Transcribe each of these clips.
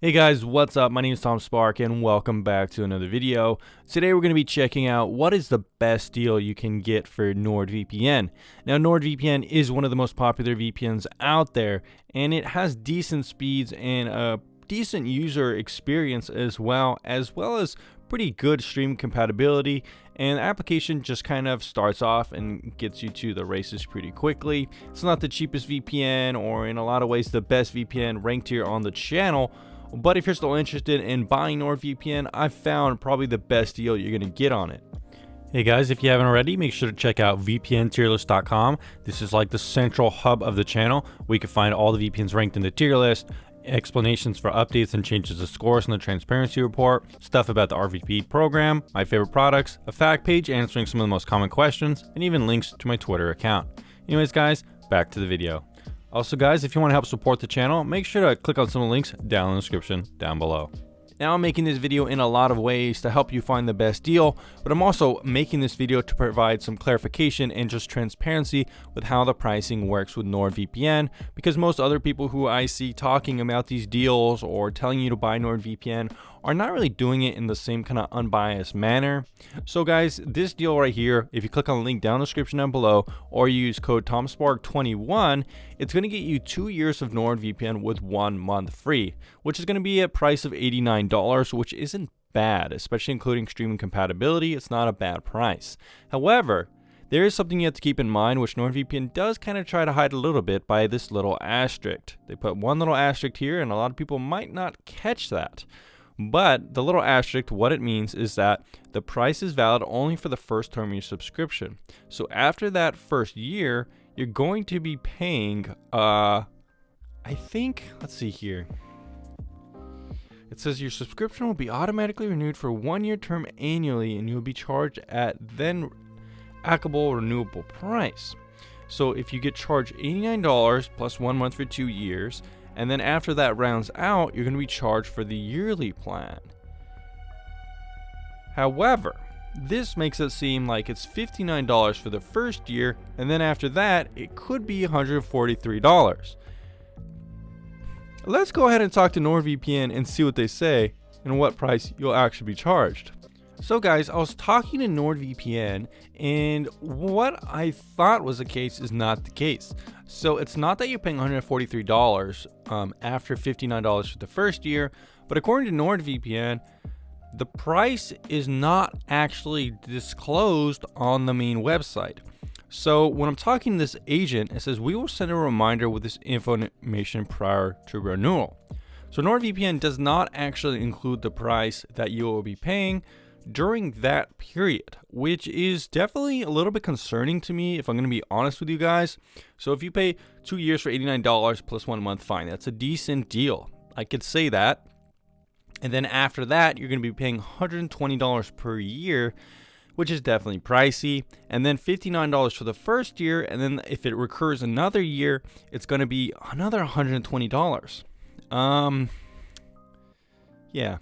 Hey guys, what's up? My name is Tom Spark and welcome back to another video. Today we're going to be checking out what is the best deal you can get for NordVPN. Now NordVPN is one of the most popular VPNs out there and it has decent speeds and a decent user experience as well as pretty good stream compatibility, and the application just kind of starts off and gets you to the races pretty quickly. It's not the cheapest VPN or in a lot of ways the best VPN ranked here on the channel. But if you're still interested in buying NordVPN, I've found probably the best deal you're going to get on it. Hey guys, if you haven't already, make sure to check out vpntierlist.com. This is like the central hub of the channel where you can find all the VPNs ranked in the tier list, explanations for updates and changes of scores in the transparency report, stuff about the RVP program, my favorite products, a fact page answering some of the most common questions, and even links to my Twitter account. Anyways guys, back to the video. Also guys, if you want to help support the channel, make sure to click on some of the links down in the description down below. Now I'm making this video in a lot of ways to help you find the best deal, but I'm also making this video to provide some clarification and just transparency with how the pricing works with NordVPN, because most other people who I see talking about these deals or telling you to buy NordVPN are not really doing it in the same kind of unbiased manner. So guys, this deal right here, if you click on the link down in the description down below or use code TomSpark21, it's going to get you 2 years of NordVPN with 1 month free, which is going to be a price of $89, which isn't bad, especially including streaming compatibility. It's not a bad price. However, there is something you have to keep in mind, which NordVPN does kind of try to hide a little bit by this little asterisk. They put one little asterisk here and a lot of people might not catch that. But the little asterisk, what it means is that the price is valid only for the first term of your subscription. So after that first year, you're going to be paying, I think, let's see here. It says your subscription will be automatically renewed for a 1-year term annually and you'll be charged at then applicable renewable price. So if you get charged $89 plus 1 month for 2 years, and then after that rounds out, you're going to be charged for the yearly plan. However, this makes it seem like it's $59 for the first year, and then after that, it could be $143. Let's go ahead and talk to NordVPN and see what they say and what price you'll actually be charged. So guys, I was talking to NordVPN and what I thought was the case is not the case. So it's not that you're paying $143 after $59 for the first year, but according to NordVPN, the price is not actually disclosed on the main website. So when I'm talking to this agent, it says we will send a reminder with this information prior to renewal. So NordVPN does not actually include the price that you will be paying during that period, which is definitely a little bit concerning to me if I'm going to be honest with you guys. So if you pay 2 years for $89 plus 1 month, fine, that's a decent deal. I could say that. And then after that, you're going to be paying $120 per year, which is definitely pricey. And then $59 for the first year. And then if it recurs another year, it's going to be another $120. Yeah.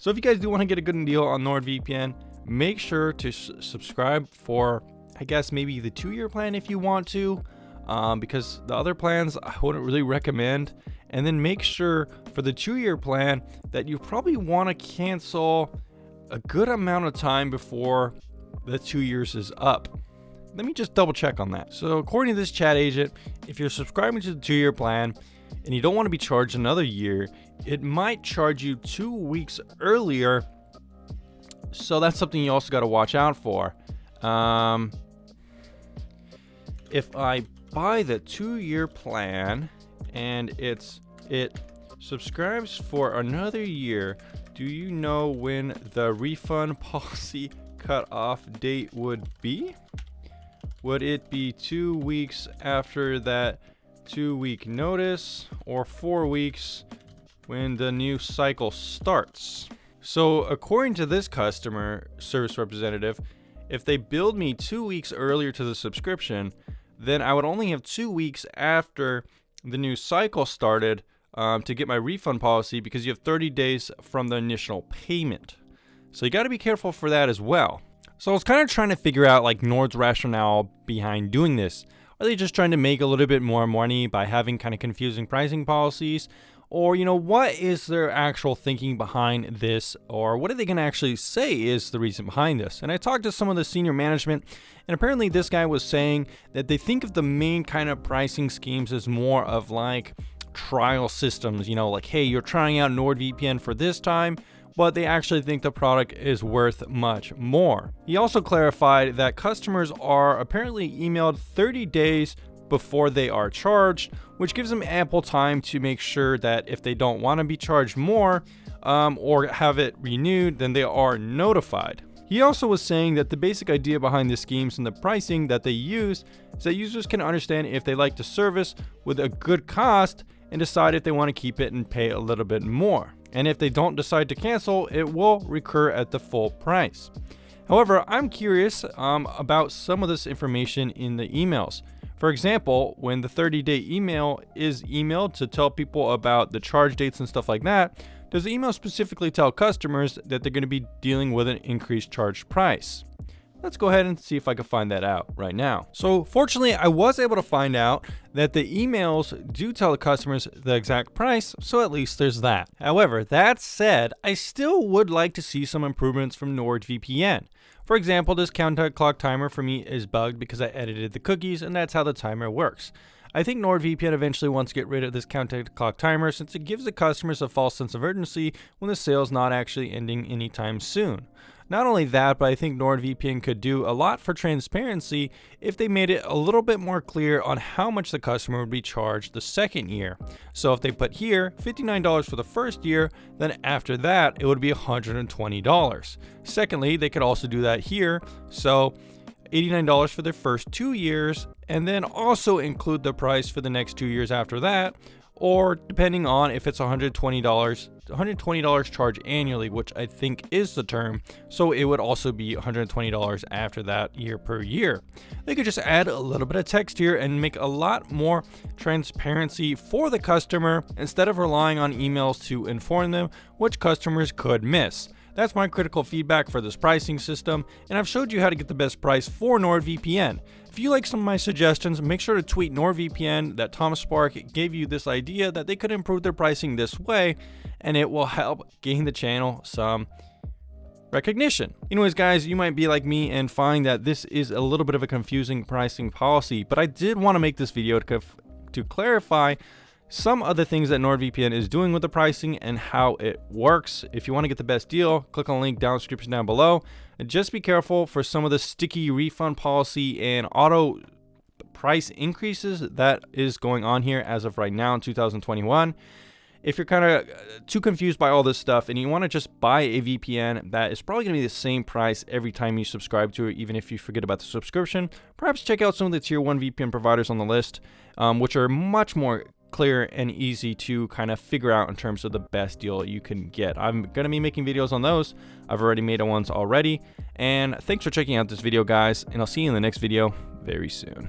So if you guys do want to get a good deal on NordVPN, make sure to subscribe for, I guess, maybe the 2-year plan if you want to, because the other plans I wouldn't really recommend. And then make sure for the 2-year plan that you probably want to cancel a good amount of time before the 2 years is up. Let me just double check on that. So according to this chat agent, if you're subscribing to the 2-year plan and you don't want to be charged another year, it might charge you 2 weeks earlier. So that's something you also got to watch out for. If I buy the 2-year plan and it subscribes for another year, do you know when the refund policy cutoff date would be? Would it be 2 weeks after that 2-week notice or 4 weeks when the new cycle starts? So according to this customer service representative, if they billed me 2 weeks earlier to the subscription, then I would only have 2 weeks after the new cycle started to get my refund policy, because you have 30 days from the initial payment. So you got to be careful for that as well. So I was kind of trying to figure out like Nord's rationale behind doing this. Are they just trying to make a little bit more money by having kind of confusing pricing policies? Or, what is their actual thinking behind this, or what are they going to actually say is the reason behind this? And I talked to some of the senior management, and apparently this guy was saying that they think of the main kind of pricing schemes as more of like trial systems, like, hey, you're trying out NordVPN for this time, but they actually think the product is worth much more. He also clarified that customers are apparently emailed 30 days before they are charged, which gives them ample time to make sure that if they don't want to be charged more or have it renewed, then they are notified. He also was saying that the basic idea behind the schemes and the pricing that they use is that users can understand if they like the service with a good cost and decide if they want to keep it and pay a little bit more. And if they don't decide to cancel, it will recur at the full price. However, I'm curious about some of this information in the emails. For example, when the 30-day email is emailed to tell people about the charge dates and stuff like that, does the email specifically tell customers that they're going to be dealing with an increased charge price? Let's go ahead and see if I can find that out right now. So fortunately, I was able to find out that the emails do tell the customers the exact price, so at least there's that. However, that said, I still would like to see some improvements from NordVPN. For example, this countdown clock timer for me is bugged because I edited the cookies, and that's how the timer works. I think NordVPN eventually wants to get rid of this countdown clock timer since it gives the customers a false sense of urgency when the sale is not actually ending anytime soon. Not only that, but I think NordVPN could do a lot for transparency if they made it a little bit more clear on how much the customer would be charged the second year. So if they put here $59 for the first year, then after that it would be $120. Secondly, they could also do that here. So $89 for their first 2 years, and then also include the price for the next 2 years after that, or depending on if it's $120 charge annually, which I think is the term, so it would also be $120 after that year per year. They could just add a little bit of text here and make a lot more transparency for the customer instead of relying on emails to inform them, which customers could miss. That's my critical feedback for this pricing system, and I've showed you how to get the best price for NordVPN. If you like some of my suggestions, make sure to tweet NordVPN that Thomas Spark gave you this idea that they could improve their pricing this way, and it will help gain the channel some recognition. Anyways, guys, you might be like me and find that this is a little bit of a confusing pricing policy, but I did want to make this video to clarify some of the things that NordVPN is doing with the pricing and how it works. If you want to get the best deal, click on the link down in the description down below. And just be careful for some of the sticky refund policy and auto price increases that is going on here as of right now in 2021. If you're kind of too confused by all this stuff and you want to just buy a VPN that is probably going to be the same price every time you subscribe to it, even if you forget about the subscription, perhaps check out some of the tier 1 VPN providers on the list, which are much more clear and easy to kind of figure out in terms of the best deal you can get. I'm going to be making videos on those. I've already made ones already. And thanks for checking out this video, guys, and I'll see you in the next video very soon.